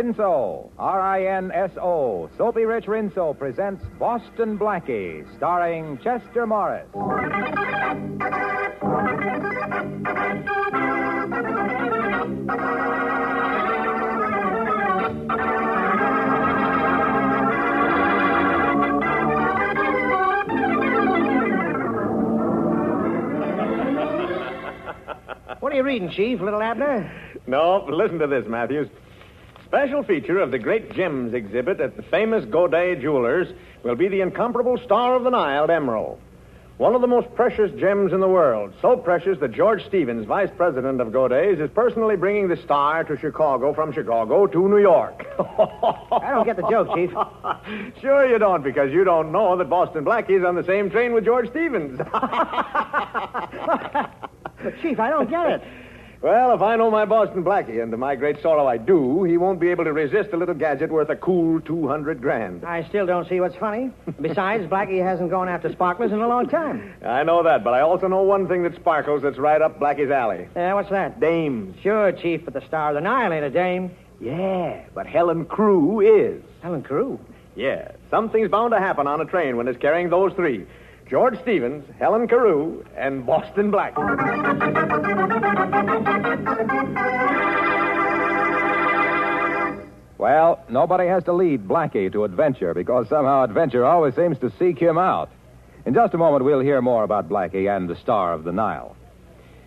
Rinso, R-I-N-S-O, Soapy Rich Rinso presents Boston Blackie, starring Chester Morris. What are you reading, Chief? Little Abner? No, listen to this, Matthews. Special feature of the Great Gems exhibit at the famous Godet Jewelers will be the incomparable Star of the Nile emerald. One of the most precious gems in the world. So precious that George Stevens, vice president of Godet's, is personally bringing the star to Chicago from Chicago to New York. I don't get the joke, Chief. Sure you don't, because you don't know that Boston Blackie's on the same train with George Stevens. But, Chief, I don't get it. Well, if I know my Boston Blackie, and to my great sorrow I do, he won't be able to resist a little gadget worth a cool $200,000. I still don't see what's funny. Besides, Blackie hasn't gone after sparklers in a long time. I know that, but I also know one thing that sparkles that's right up Blackie's alley. What's that? Dames. Sure, Chief, but the Star of the Nile ain't a dame. Yeah, but Helen Crew is. Helen Crew? Yeah, something's bound to happen on a train when it's carrying those three. George Stevens, Helen Carew, and Boston Blackie. Well, nobody has to lead Blackie to adventure because somehow adventure always seems to seek him out. In just a moment, we'll hear more about Blackie and the Star of the Nile.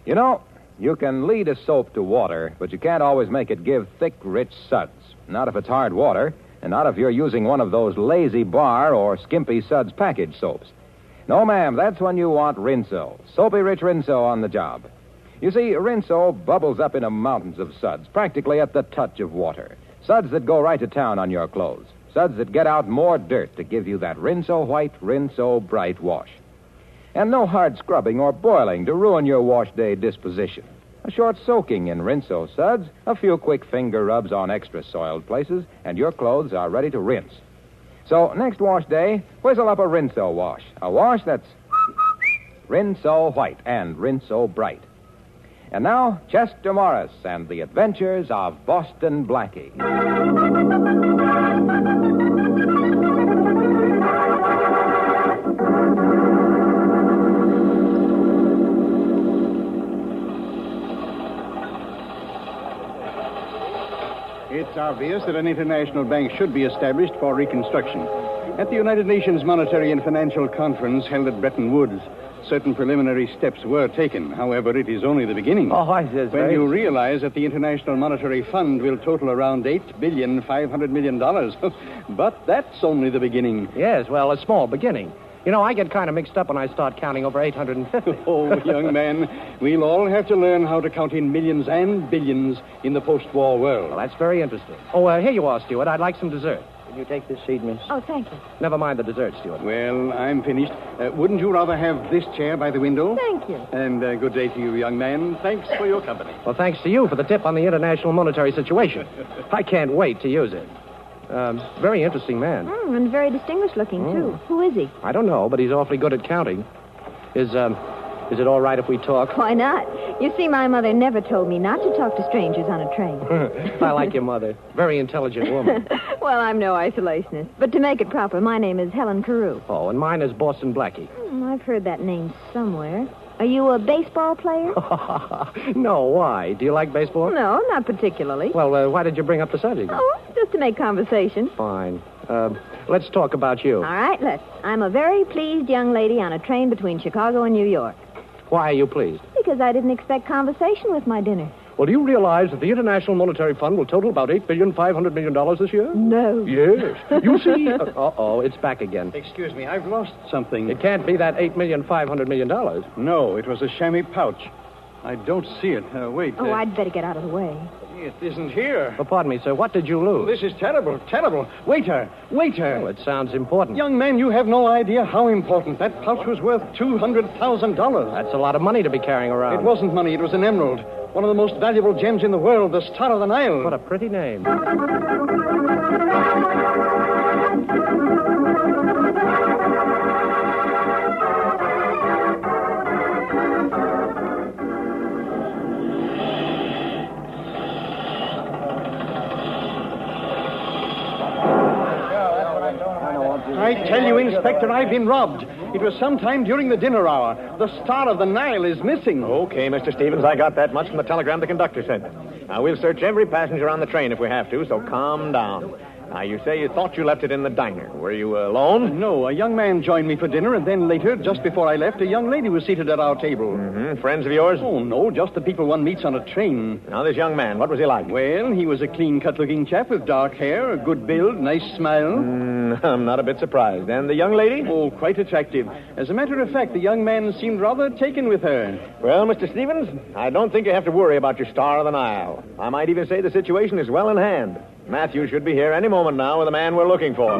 You know, you can lead a soap to water, but you can't always make it give thick, rich suds. Not if it's hard water, and not if you're using one of those Lazy Bar or Skimpy Suds package soaps. No, ma'am, that's when you want Rinso. Soapy Rich Rinso on the job. You see, Rinso bubbles up into mountains of suds, practically at the touch of water. Suds that go right to town on your clothes. Suds that get out more dirt to give you that Rinso white, Rinso bright wash. And no hard scrubbing or boiling to ruin your wash day disposition. A short soaking in Rinso suds, a few quick finger rubs on extra soiled places, and your clothes are ready to rinse. So, next wash day, whistle up a Rinso wash. A wash that's Rinso white and Rinso bright. And now, Chester Morris and the adventures of Boston Blackie. It's obvious that an international bank should be established for reconstruction. At the United Nations Monetary and Financial Conference held at Bretton Woods, certain preliminary steps were taken. However, it is only the beginning. When you realize that the International Monetary Fund will total around $8.5 billion. But that's only the beginning. Yes, well, a small beginning. You know, I get kind of mixed up when I start counting over 850. Oh, young man, we'll all have to learn how to count in millions and billions in the post-war world. Well, that's very interesting. Oh, here you are, Stewart. I'd like some dessert. Will you take this seat, miss? Oh, thank you. Never mind the dessert, Stewart. Well, I'm finished. Wouldn't you rather have this chair by the window? Thank you. And good day to you, young man. Thanks for your company. Well, thanks to you for the tip on the international monetary situation. I can't wait to use it. Very interesting man. And very distinguished looking, too. Who is he? I don't know, but he's awfully good at counting. Is it all right if we talk? Why not? You see, my mother never told me not to talk to strangers on a train. I like your mother. Very intelligent woman. Well, I'm no isolationist. But to make it proper, my name is Helen Carew. Oh, and mine is Boston Blackie. I've heard that name somewhere. Are you a baseball player? No, why? Do you like baseball? No, not particularly. Well, why did you bring up the subject? Oh, just to make conversation. Fine. Let's talk about you. All right, let's. I'm a very pleased young lady on a train between Chicago and New York. Why are you pleased? Because I didn't expect conversation with my dinner. Well, do you realize that the International Monetary Fund will total about $8.5 billion this year? No. Yes. You see... Uh-oh, it's back again. Excuse me, I've lost something. It can't be that $8.5 billion. No, it was a chamois pouch. I don't see it. Wait. Oh, I'd better get out of the way. It isn't here. Oh, pardon me, sir. What did you lose? This is terrible, terrible. Waiter, waiter. Well, it sounds important. Young man, you have no idea how important. That pouch was worth $200,000. That's a lot of money to be carrying around. It wasn't money. It was an emerald. One of the most valuable gems in the world, the Star of the Nile. What a pretty name. Inspector, I've been robbed. It was sometime during the dinner hour. The Star of the Nile is missing. Okay, Mr. Stevens, I got that much from the telegram the conductor sent. Now, we'll search every passenger on the train if we have to, so calm down. Now, you say you thought you left it in the diner. Were you alone? No, a young man joined me for dinner, and then later, just before I left, a young lady was seated at our table. Mm-hmm. Friends of yours? Oh, no, just the people one meets on a train. Now, this young man, what was he like? Well, he was a clean-cut-looking chap with dark hair, a good build, nice smile. I'm not a bit surprised. And the young lady? Oh, quite attractive. As a matter of fact, the young man seemed rather taken with her. Well, Mr. Stevens, I don't think you have to worry about your Star of the Nile. I might even say the situation is well in hand. Matthew should be here any moment now with the man we're looking for.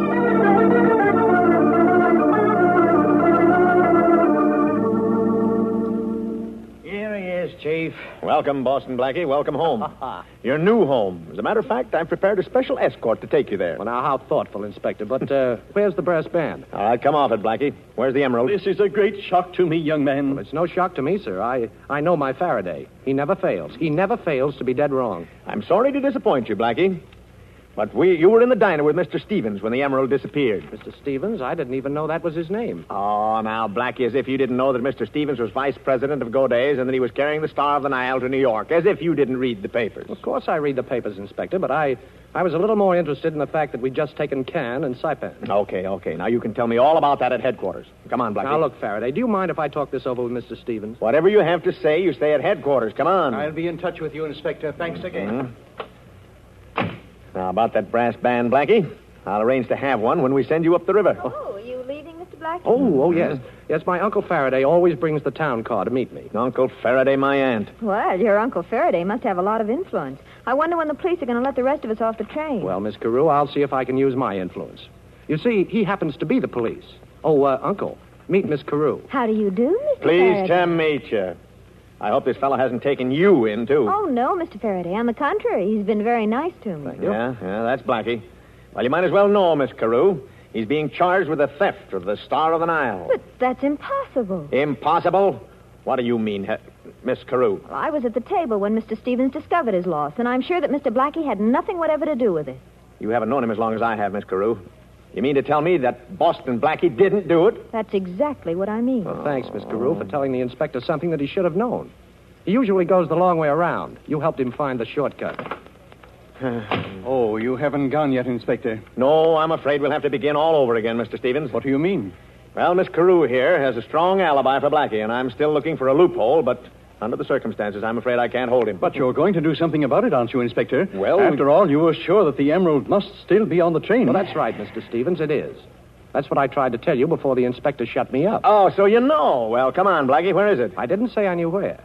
Here he is, Chief. Welcome, Boston Blackie. Welcome home. Your new home. As a matter of fact, I've prepared a special escort to take you there. Well, now, how thoughtful, Inspector. But where's the brass band? All right, come off it, Blackie. Where's the emerald? This is a great shock to me, young man. Well, it's no shock to me, sir. I know my Faraday. He never fails. He never fails to be dead wrong. I'm sorry to disappoint you, Blackie. But you were in the diner with Mr. Stevens when the emerald disappeared. Mr. Stevens? I didn't even know that was his name. Oh, now, Blackie, as if you didn't know that Mr. Stevens was vice president of Goday's and that he was carrying the Star of the Nile to New York. As if you didn't read the papers. Of course I read the papers, Inspector, but I was a little more interested in the fact that we'd just taken Cannes and Saipan. Okay. Now, you can tell me all about that at headquarters. Come on, Blackie. Now, look, Faraday, do you mind if I talk this over with Mr. Stevens? Whatever you have to say, you stay at headquarters. Come on. I'll be in touch with you, Inspector. Thanks again. Mm-hmm. Now, about that brass band, Blackie, I'll arrange to have one when we send you up the river. Oh, are you leaving, Mr. Blackie? Oh, yes. Yes, my Uncle Faraday always brings the town car to meet me. Uncle Faraday, my aunt. Well, your Uncle Faraday must have a lot of influence. I wonder when the police are going to let the rest of us off the train. Well, Miss Carew, I'll see if I can use my influence. You see, he happens to be the police. Oh, Uncle, meet Miss Carew. How do you do, Mr. Pleased Faraday? to meet you. I hope this fellow hasn't taken you in, too. Oh, no, Mr. Faraday. On the contrary, he's been very nice to me. Thank you. Yeah, that's Blackie. Well, you might as well know, Miss Carew. He's being charged with the theft of the Star of the Nile. But that's impossible. Impossible? What do you mean, Miss Carew? Well, I was at the table when Mr. Stevens discovered his loss, and I'm sure that Mr. Blackie had nothing whatever to do with it. You haven't known him as long as I have, Miss Carew. You mean to tell me that Boston Blackie didn't do it? That's exactly what I mean. Well, thanks, Miss Carew, for telling the inspector something that he should have known. He usually goes the long way around. You helped him find the shortcut. Oh, you haven't gone yet, Inspector. No, I'm afraid we'll have to begin all over again, Mr. Stevens. What do you mean? Well, Miss Carew here has a strong alibi for Blackie, and I'm still looking for a loophole, but under the circumstances, I'm afraid I can't hold him. But you're going to do something about it, aren't you, Inspector? Well, after all, you were sure that the emerald must still be on the train. Well, that's right, Mr. Stevens, it is. That's what I tried to tell you before the inspector shut me up. Oh, so you know. Well, come on, Blackie, where is it? I didn't say I knew where.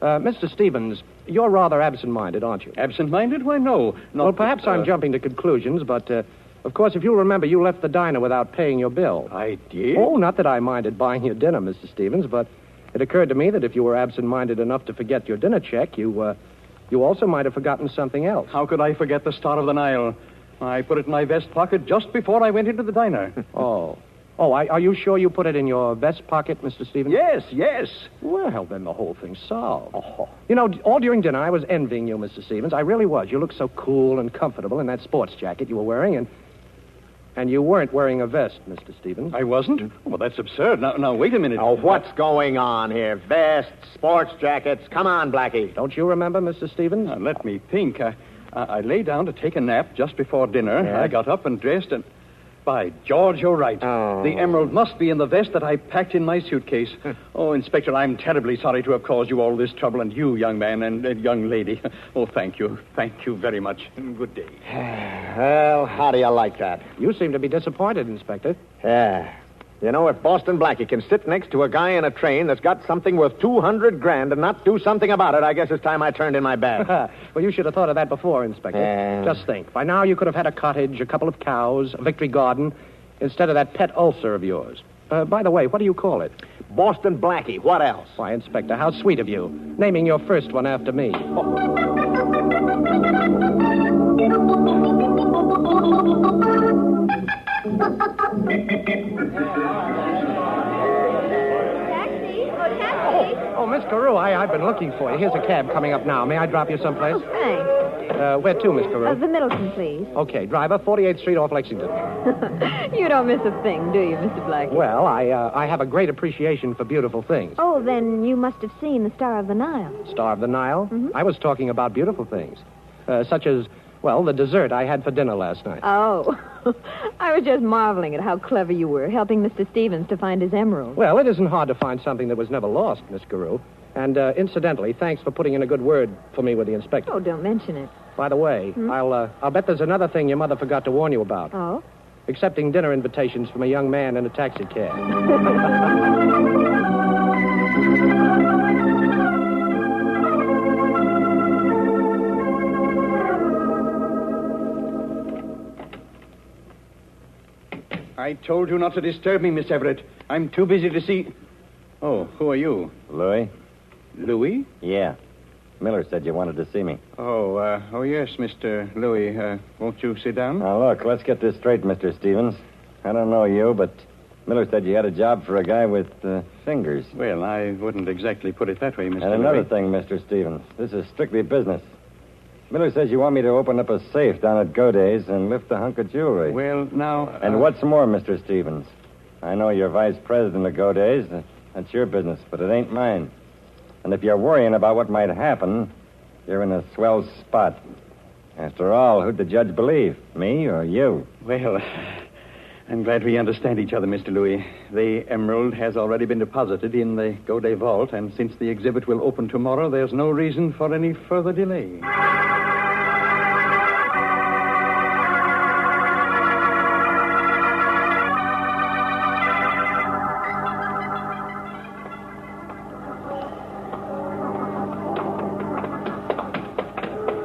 Mr. Stevens, you're rather absent-minded, aren't you? Absent-minded? Why, no. Well, perhaps I'm jumping to conclusions, but, of course, if you remember, you left the diner without paying your bill. I did? Oh, not that I minded buying your dinner, Mr. Stevens, but it occurred to me that if you were absent-minded enough to forget your dinner check, you also might have forgotten something else. How could I forget the Star of the Nile? I put it in my vest pocket just before I went into the diner. Oh, are you sure you put it in your vest pocket, Mr. Stevens? Yes. Well, then the whole thing's solved. Oh. You know, all during dinner, I was envying you, Mr. Stevens. I really was. You looked so cool and comfortable in that sports jacket you were wearing, and you weren't wearing a vest, Mr. Stevens. I wasn't? Well, that's absurd. Now, wait a minute. Oh, what's going on here? Vests, sports jackets. Come on, Blackie. Don't you remember, Mr. Stevens? Now, let me think. I lay down to take a nap just before dinner. Yeah. I got up and dressed and... By George, you're right. Oh. The emerald must be in the vest that I packed in my suitcase. Oh, Inspector, I'm terribly sorry to have caused you all this trouble, and you, young man, and young lady. Oh, thank you. Thank you very much. And good day. Well, how do you like that? You seem to be disappointed, Inspector. Yeah. You know, if Boston Blackie can sit next to a guy in a train that's got something worth $200,000 and not do something about it, I guess it's time I turned in my bag. Well, you should have thought of that before, Inspector. Just think. By now, you could have had a cottage, a couple of cows, a victory garden, instead of that pet ulcer of yours. By the way, what do you call it? Boston Blackie. What else? Why, Inspector, how sweet of you, naming your first one after me. Taxi. Oh, Miss Carew, I've been looking for you. Here's a cab coming up now. May I drop you someplace? Thanks. Where to, Miss Carew? The Middleton, please. Okay, driver, 48th Street off Lexington. You don't miss a thing, do you, Mr. Blackie? Well, I have a great appreciation for beautiful things. Oh, then you must have seen the Star of the Nile. Star of the Nile? Mm-hmm. I was talking about beautiful things. Such as, well, the dessert I had for dinner last night. Oh, I was just marveling at how clever you were, helping Mr. Stevens to find his emerald. Well, it isn't hard to find something that was never lost, Miss Carew. And, incidentally, thanks for putting in a good word for me with the inspector. Oh, don't mention it. By the way, I'll bet there's another thing your mother forgot to warn you about. Oh? Accepting dinner invitations from a young man in a taxi cab. I told you not to disturb me, Miss Everett. I'm too busy to see... Oh, who are you? Louis? Louis? Yeah. Miller said you wanted to see me. Oh, yes, Mr. Louis. Won't you sit down? Now, look, let's get this straight, Mr. Stevens. I don't know you, but Miller said you had a job for a guy with fingers. Well, I wouldn't exactly put it that way, Mr. And another Louis. thing, Mr. Stevens. This is strictly business. Miller says you want me to open up a safe down at Goday's and lift a hunk of jewelry. Well, now... And what's more, Mr. Stevens, I know you're vice president of Goday's. That's your business, but it ain't mine. And if you're worrying about what might happen, you're in a swell spot. After all, who'd the judge believe, me or you? Well, I'm glad we understand each other, Mr. Louis. The emerald has already been deposited in the Goday vault, and since the exhibit will open tomorrow, there's no reason for any further delay.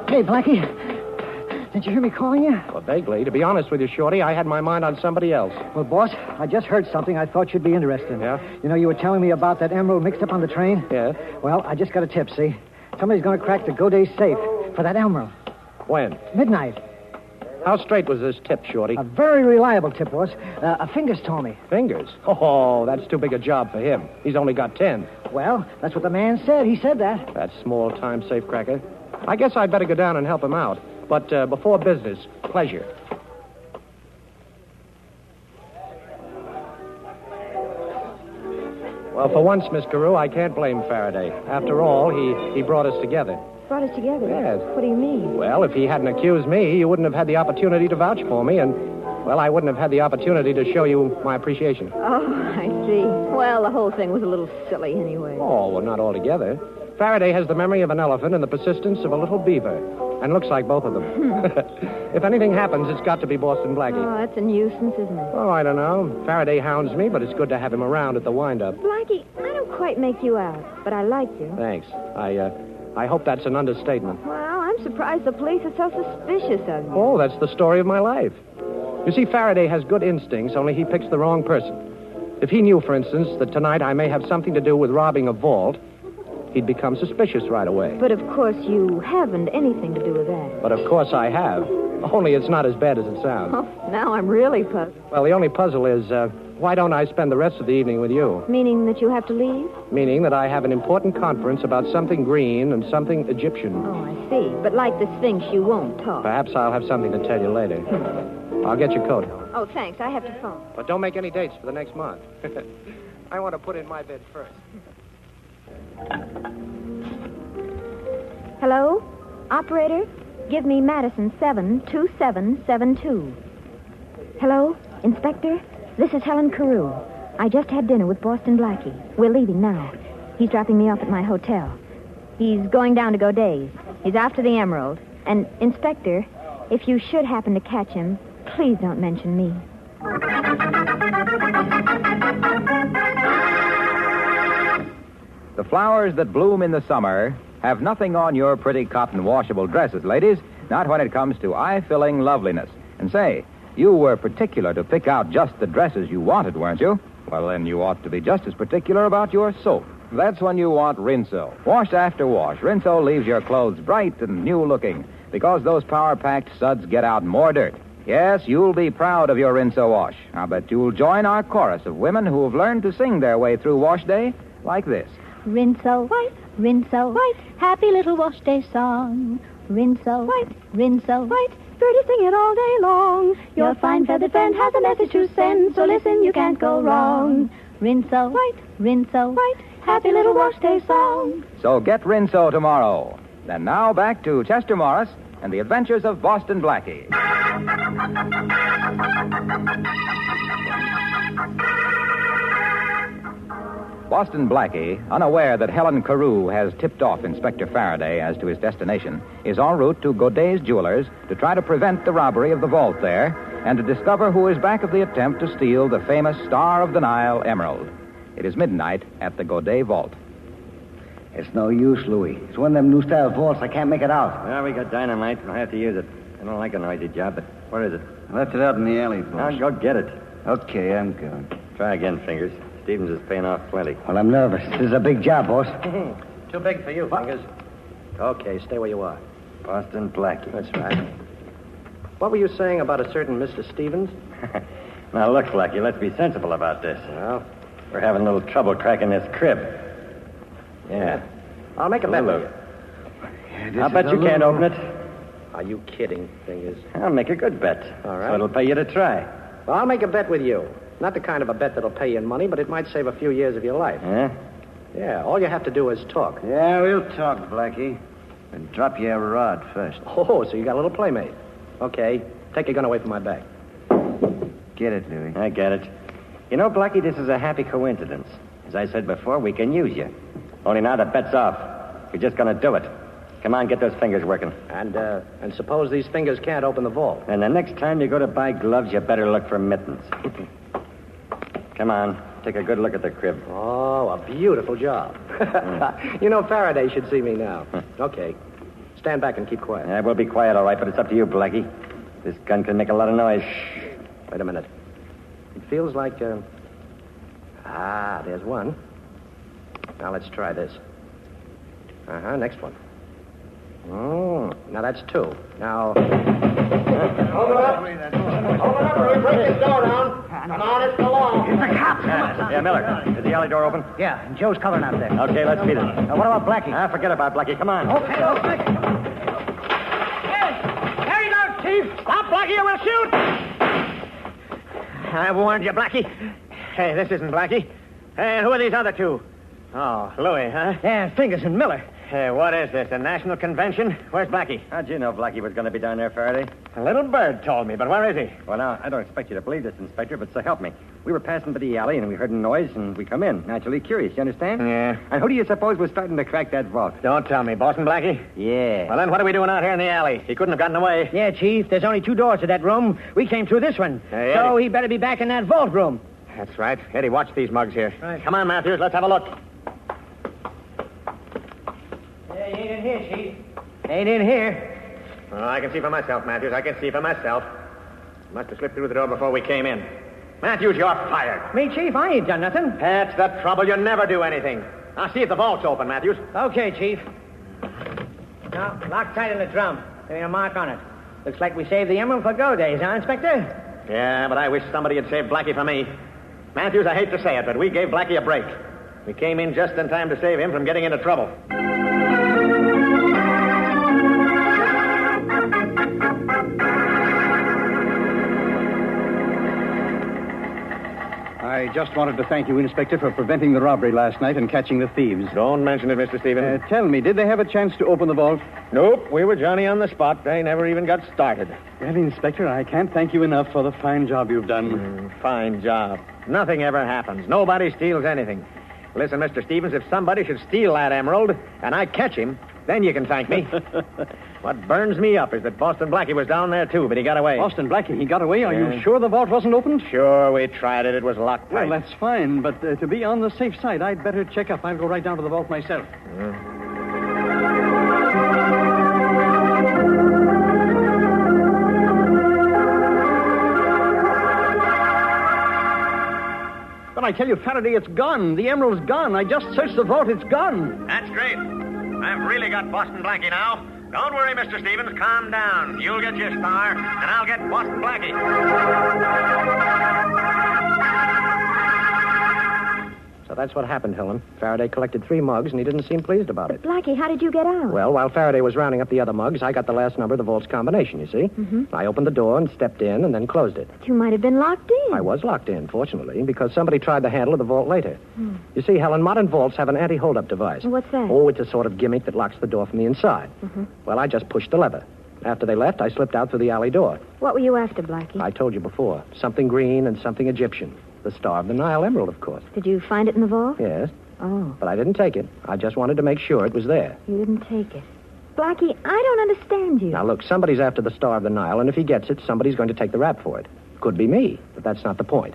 Hey, Blackie. Did you hear me calling you? Well, vaguely. To be honest with you, Shorty, I had my mind on somebody else. Well, boss, I just heard something I thought you'd be interested in. Yeah? You know, you were telling me about that emerald mixed up on the train? Yeah? Well, I just got a tip, see? Somebody's going to crack the Goday safe for that emerald. When? Midnight. How straight was this tip, Shorty? A very reliable tip, boss. A Fingers told me. Fingers? Oh, that's too big a job for him. He's only got 10. Well, that's what the man said. He said that. That small-time safecracker. I guess I'd better go down and help him out. But before business, pleasure. Well, for once, Miss Carew, I can't blame Farraday. After all, he brought us together. Brought us together? Yes. What do you mean? Well, if he hadn't accused me, you wouldn't have had the opportunity to vouch for me, and, well, I wouldn't have had the opportunity to show you my appreciation. Oh, I see. Well, the whole thing was a little silly anyway. Oh, well, not altogether. Farraday has the memory of an elephant and the persistence of a little beaver. And looks like both of them. If anything happens, it's got to be Boston Blackie. Oh, that's a nuisance, isn't it? Oh, I don't know. Faraday hounds me, but it's good to have him around at the wind-up. Blackie, I don't quite make you out, but I like you. Thanks. I hope that's an understatement. Well, I'm surprised the police are so suspicious of you. Oh, that's the story of my life. You see, Faraday has good instincts, only he picks the wrong person. If he knew, for instance, that tonight I may have something to do with robbing a vault, he'd become suspicious right away. But, of course, you haven't anything to do with that. But, of course, I have. Only it's not as bad as it sounds. Oh, now I'm really puzzled. Well, the only puzzle is, why don't I spend the rest of the evening with you? Meaning that you have to leave? Meaning that I have an important conference about something green and something Egyptian. Oh, I see. But like the Sphinx, you won't talk. Perhaps I'll have something to tell you later. I'll get your coat. Oh, thanks. I have to phone. But don't make any dates for the next month. I want to put in my bid first. Hello? Operator? Give me Madison 72772. Hello? Inspector? This is Helen Carew. I just had dinner with Boston Blackie. We're leaving now. He's dropping me off at my hotel. He's going down to Goday's. He's after the emerald. And, Inspector, if you should happen to catch him, please don't mention me. The flowers that bloom in the summer have nothing on your pretty cotton washable dresses, ladies, not when it comes to eye-filling loveliness. And say, you were particular to pick out just the dresses you wanted, weren't you? Well, then you ought to be just as particular about your soap. That's when you want Rinso. Wash after wash, Rinso leaves your clothes bright and new-looking because those power-packed suds get out more dirt. Yes, you'll be proud of your Rinso wash. I bet you'll join our chorus of women who have learned to sing their way through wash day like this. Rinso white, happy little wash day song. Rinso. White. Rinso. White. Birdies sing it all day long. Your fine feathered friend has a message to send, so listen, you can't go wrong. Rinso. White. Rinso. White. Happy little wash day song. So get Rinso tomorrow. And now back to Chester Morris and the adventures of Boston Blackie. Boston Blackie, unaware that Helen Carew has tipped off Inspector Farraday as to his destination, is en route to Godet's Jewelers to try to prevent the robbery of the vault there and to discover who is back of the attempt to steal the famous Star of the Nile emerald. It is midnight at the Godet Vault. It's no use, Louis. It's one of them new-style vaults. I can't make it out. Well, we got dynamite. We'll have to use it. I don't like a noisy job, but where is it? I left it out in the alley, boss. Now, go get it. Okay, I'm going. Try again, Fingers. Stevens is paying off plenty. Well, I'm nervous. This is a big job, boss. Too big for you, Fingers. Okay, stay where you are. Boston Blackie. That's right. What were you saying about a certain Mr. Stevens? Now, look, Blackie, let's be sensible about this. Well, We're having a little trouble cracking this crib. Yeah. I'll make a bet with you. I'll bet you can't open it. Are you kidding, Fingers? I'll make a good bet. All right. So it'll pay you to try. Well, I'll make a bet with you. Not the kind of a bet that'll pay you in money, but it might save a few years of your life. Yeah? Yeah, all you have to do is talk. Yeah, we'll talk, Blackie. And drop your rod first. Oh, so you got a little playmate. Okay, take your gun away from my back. Get it, Louis. I get it. You know, Blackie, this is a happy coincidence. As I said before, we can use you. Only now the bet's off. You're just going to do it. Come on, get those fingers working. And suppose these fingers can't open the vault. And the next time you go to buy gloves, you better look for mittens. Come on, take a good look at the crib. Oh, a beautiful job. You know, Faraday should see me now. Okay. Stand back and keep quiet. Yeah, we'll be quiet, all right, but it's up to you, Blackie. This gun can make a lot of noise. Wait a minute. It feels like, there's one. Now let's try this. Next one. Oh, now that's two. Now... Open up, Louis. Break this door down. Come on, it's the law. It's the cops. Yeah, Miller. Is the alley door open? Yeah, and Joe's covering out there. Okay, let's beat it. What about Blackie? Forget about Blackie. Come on. Okay. There he goes, Chief. Stop, Blackie, or we'll shoot. I warned you, Blackie. Hey, this isn't Blackie. Hey, who are these other two? Oh, Louis, huh? Yeah, Fingers and Miller. Hey, what is this, a national convention? Where's Blackie? How'd you know Blackie was going to be down there, Faraday? A little bird told me, but where is he? Well, now, I don't expect you to believe this, Inspector, but so help me. We were passing by the alley, and we heard a noise, and we come in. Naturally curious, you understand? Yeah. And who do you suppose was starting to crack that vault? Don't tell me. Boston Blackie? Yeah. Well, then what are we doing out here in the alley? He couldn't have gotten away. Yeah, Chief, there's only two doors to that room. We came through this one. Hey, so Eddie. he better be back in that vault room. That's right. Eddie, watch these mugs here. Right. Come on, Matthews, let's have a look. He ain't in here, Chief. Ain't in here. Oh, I can see for myself, Matthews. I can see for myself. Must have slipped through the door before we came in. Matthews, you're fired. Me, Chief, I ain't done nothing. That's the trouble. You never do anything. Now, see if the vault's open, Matthews. Okay, Chief. Now, lock tight on the drum. There ain't a mark on it. Looks like we saved the emerald for go days, huh, Inspector? Yeah, but I wish somebody had saved Blackie for me. Matthews, I hate to say it, but we gave Blackie a break. We came in just in time to save him from getting into trouble. I just wanted to thank you, Inspector, for preventing the robbery last night and catching the thieves. Don't mention it, Mr. Stevens. Tell me, did they have a chance to open the vault? Nope, we were Johnny on the spot. They never even got started. Well, Inspector, I can't thank you enough for the fine job you've done. Fine job. Nothing ever happens. Nobody steals anything. Listen, Mr. Stevens, if somebody should steal that emerald and I catch him, then you can thank me. What burns me up is that Boston Blackie was down there, too, but he got away. Boston Blackie, he got away? Are Yeah. you sure the vault wasn't opened? Sure, we tried it. It was locked tight. Well, that's fine, but to be on the safe side, I'd better check up. I'll go right down to the vault myself. But I tell you, Faraday, it's gone. The emerald's gone. I just searched the vault. It's gone. That's great. I've really got Boston Blackie now. Don't worry, Mr. Stevens. Calm down. You'll get your star, and I'll get Boston Blackie. So that's what happened, Helen. Faraday collected 3 mugs, and he didn't seem pleased about it. Blackie, how did you get out? Well, while Faraday was rounding up the other mugs, I got the last number of the vault's combination, you see? I opened the door and stepped in and then closed it. But you might have been locked in. I was locked in, fortunately, because somebody tried the handle of the vault later. You see, Helen, modern vaults have an anti-hold-up device. What's that? Oh, it's a sort of gimmick that locks the door from the inside. Well, I just pushed the lever. After they left, I slipped out through the alley door. What were you after, Blackie? I told you before. Something green and something Egyptian. The Star of the Nile emerald, of course. Did you find it in the vault? Yes. Oh. But I didn't take it. I just wanted to make sure it was there. You didn't take it. Blackie, I don't understand you. Now, look, somebody's after the Star of the Nile, and if he gets it, somebody's going to take the rap for it. Could be me, but that's not the point.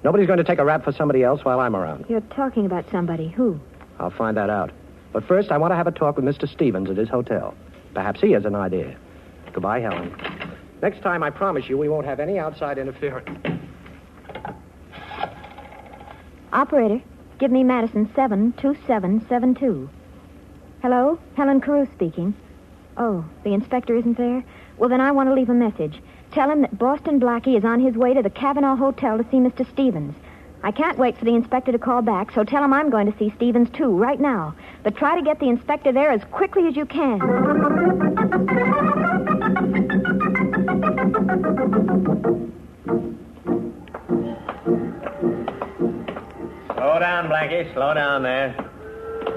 Nobody's going to take a rap for somebody else while I'm around. You're talking about somebody. Who? I'll find that out. But first, I want to have a talk with Mr. Stevens at his hotel. Perhaps he has an idea. Goodbye, Helen. Next time, I promise you, we won't have any outside interference. Operator, give me Madison 72772. Hello? Helen Carew speaking. Oh, the inspector isn't there? Well, then I want to leave a message. Tell him that Boston Blackie is on his way to the Cavanaugh Hotel to see Mr. Stevens. I can't wait for the inspector to call back, so tell him I'm going to see Stevens, too, right now. But try to get the inspector there as quickly as you can. Slow down, Blackie. Slow down there.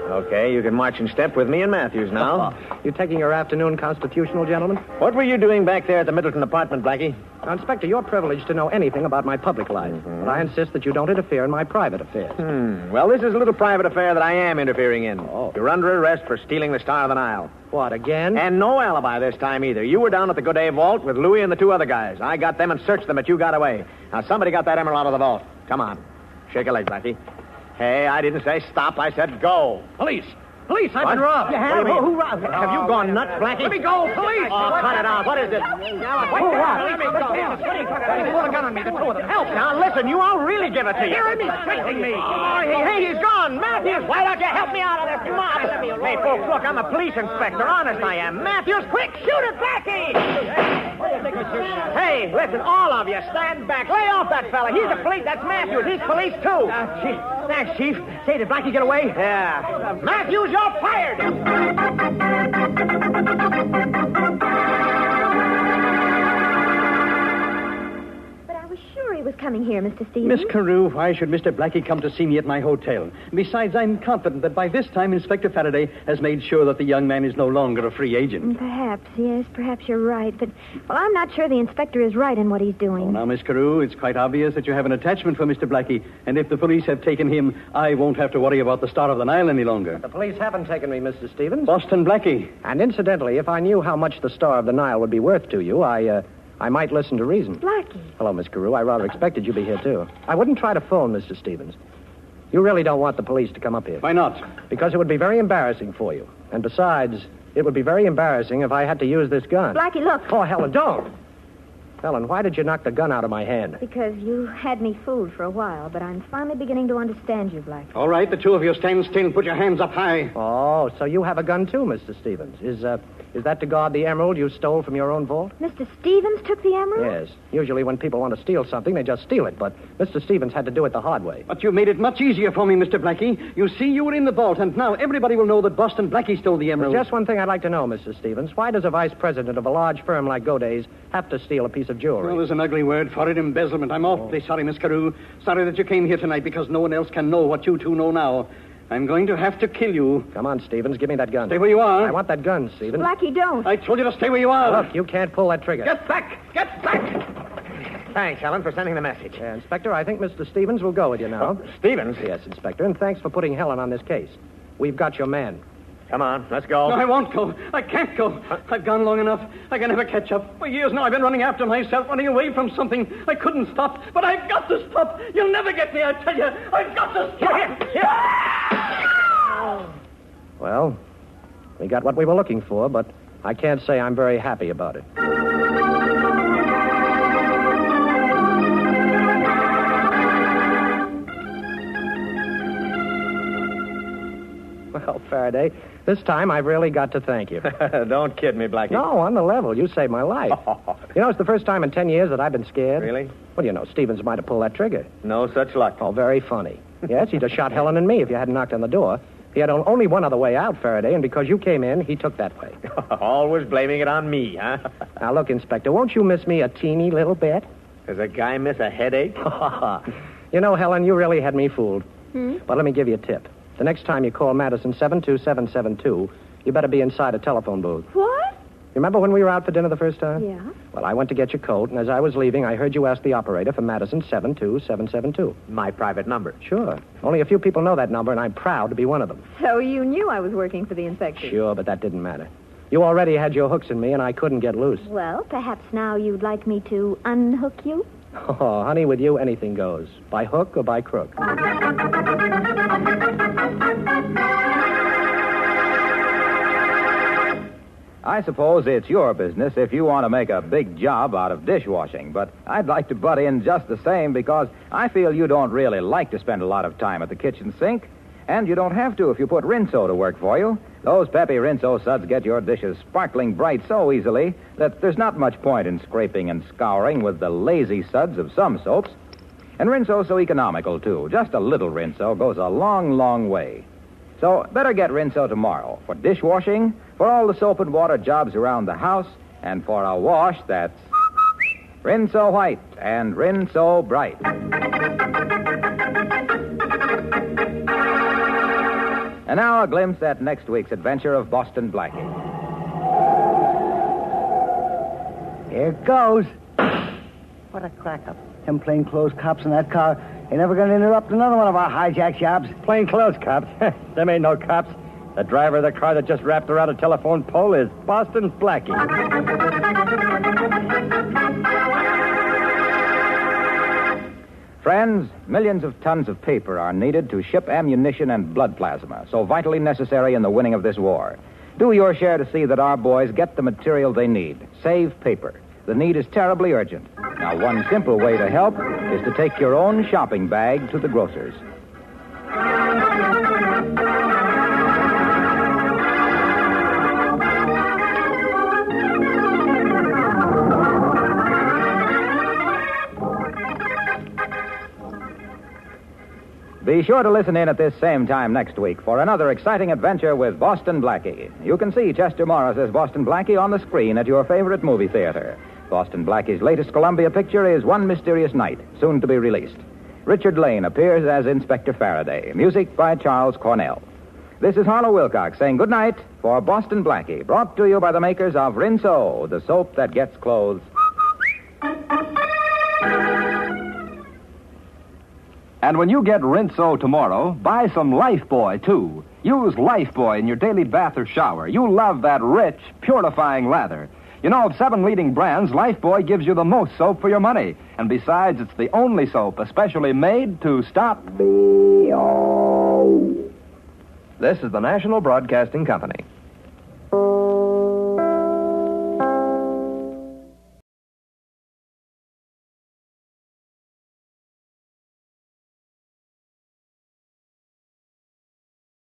Okay, you can march in step with me and Matthews now. You taking your afternoon constitutional, gentlemen? What were you doing back there at the Middleton apartment, Blackie? Now, Inspector, you're privileged to know anything about my public life, but I insist that you don't interfere in my private affairs. Well, this is a little private affair that I am interfering in. Oh. You're under arrest for stealing the Star of the Nile. What, again? And no alibi this time either. You were down at the Godet vault with Louis and the 2 other guys. I got them and searched them, but you got away. Now, somebody got that emerald out of the vault. Come on. Shake a leg, Blackie. Hey, I didn't say stop. I said go. Police! Police, I've been robbed. You have? Who robbed? Have you gone nuts, Blackie? Let me go, police! Oh, cut it out. What is it? Now, Who robbed? Let me go. They pulled a gun on me, the 2 of them. Help! Now, listen, you all really give it to you. Hearing me, threatening me. Oh, hey, he's gone. Matthews, why don't you help me out of this mob? Hey, folks, look, I'm a police inspector. Honest, I am. Matthews, quick, shoot it, Blackie! Hey, listen, all of you, stand back. Lay off that fella. He's a police. That's Matthews. He's police, too. Chief. Thanks, Chief. Say, did Blackie get away? Yeah. Matthews, you're fired. Sure he was coming here, Mr. Stevens. Miss Carew, why should Mr. Blackie come to see me at my hotel? Besides, I'm confident that by this time Inspector Farraday has made sure that the young man is no longer a free agent. Perhaps, yes, perhaps you're right. But, well, I'm not sure the inspector is right in what he's doing. Oh, now, Miss Carew, it's quite obvious that you have an attachment for Mr. Blackie, and if the police have taken him, I won't have to worry about the Star of the Nile any longer. The police haven't taken me, Mr. Stevens. Boston Blackie. And incidentally, if I knew how much the Star of the Nile would be worth to you, I might listen to reason. Blackie. Hello, Miss Carew. I rather expected you'd be here, too. I wouldn't try to phone Mr. Stevens. You really don't want the police to come up here. Why not? Because it would be very embarrassing for you. And besides, it would be very embarrassing if I had to use this gun. Blackie, look. Oh, Helen, don't. Helen, why did you knock the gun out of my hand? Because you had me fooled for a while, but I'm finally beginning to understand you, Blackie. All right, the 2 of you stand still and put your hands up high. Oh, so you have a gun, too, Mr. Stevens. Is that to guard the emerald you stole from your own vault? Mr. Stevens took the emerald? Yes. Usually when people want to steal something, they just steal it. But Mr. Stevens had to do it the hard way. But you made it much easier for me, Mr. Blackie. You see, you were in the vault, and now everybody will know that Boston Blackie stole the emerald. There's just one thing I'd like to know, Mr. Stevens. Why does a vice president of a large firm like Goday's have to steal a piece of jewelry? Well, there's an ugly word for it, embezzlement. I'm awfully sorry, Miss Carew. Sorry that you came here tonight because no one else can know what you two know now. I'm going to have to kill you. Come on, Stevens. Give me that gun. Stay where you are. I want that gun, Stevens. Blackie, don't. I told you to stay where you are. Look, you can't pull that trigger. Get back! Get back! Thanks, Helen, for sending the message. Inspector, I think Mr. Stevens will go with you now. Stevens? Yes, Inspector, and thanks for putting Helen on this case. We've got your man. Come on, let's go. No, I won't go. I can't go. I've gone long enough. I can never catch up. For years now, I've been running after myself, running away from something. I couldn't stop, but I've got to stop. You'll never get me, I tell you. I've got to stop. Well, we got what we were looking for, but I can't say I'm very happy about it. Well, Faraday, this time I've really got to thank you. Don't kid me, Blackie. No, on the level. You saved my life. You know, it's the first time in 10 years that I've been scared. Really? Well, you know, Stevens might have pulled that trigger. No such luck. Oh, very funny. Yes, he'd have shot Helen and me if you hadn't knocked on the door. He had only one other way out, Faraday, and because you came in, he took that way. Always blaming it on me, huh? Now, look, Inspector, won't you miss me a teeny little bit? Does a guy miss a headache? You know, Helen, you really had me fooled. But let me give you a tip. The next time you call Madison 72772, you better be inside a telephone booth. What? Remember when we were out for dinner the first time? Yeah. Well, I went to get your coat, and as I was leaving, I heard you ask the operator for Madison 72772. My private number. Sure. Only a few people know that number, and I'm proud to be one of them. So you knew I was working for the inspector? Sure, but that didn't matter. You already had your hooks in me, and I couldn't get loose. Well, perhaps now you'd like me to unhook you? Oh, honey, with you, anything goes. By hook or by crook. I suppose it's your business if you want to make a big job out of dishwashing, but I'd like to butt in just the same because I feel you don't really like to spend a lot of time at the kitchen sink, and you don't have to if you put Rinso to work for you. Those peppy Rinso suds get your dishes sparkling bright so easily that there's not much point in scraping and scouring with the lazy suds of some soaps. And Rinso's so economical, too. Just a little Rinso goes a long, long way. So better get Rinso tomorrow for dishwashing, for all the soap and water jobs around the house, and for a wash that's Rinso white and Rinso bright. And now a glimpse at next week's adventure of Boston Blackie. Here it goes. What a crack-up. Them plainclothes cops in that car ain't never going to interrupt another one of our hijack jobs. Plainclothes cops? Them ain't no cops. The driver of the car that just wrapped around a telephone pole is Boston Blackie. Friends, millions of tons of paper are needed to ship ammunition and blood plasma, so vitally necessary in the winning of this war. Do your share to see that our boys get the material they need. Save paper. The need is terribly urgent. Now, one simple way to help is to take your own shopping bag to the grocer's. Be sure to listen in at this same time next week for another exciting adventure with Boston Blackie. You can see Chester Morris as Boston Blackie on the screen at your favorite movie theater. Boston Blackie's latest Columbia picture is One Mysterious Night, soon to be released. Richard Lane appears as Inspector Farraday. Music by Charles Cornell. This is Harlow Wilcox saying good night for Boston Blackie, brought to you by the makers of Rinso, the soap that gets clothes. And when you get Rinso tomorrow, buy some Lifebuoy, too. Use Lifebuoy in your daily bath or shower. You'll love that rich, purifying lather. You know, of 7 leading brands, Lifebuoy gives you the most soap for your money. And besides, it's the only soap especially made to stop... This is the National Broadcasting Company.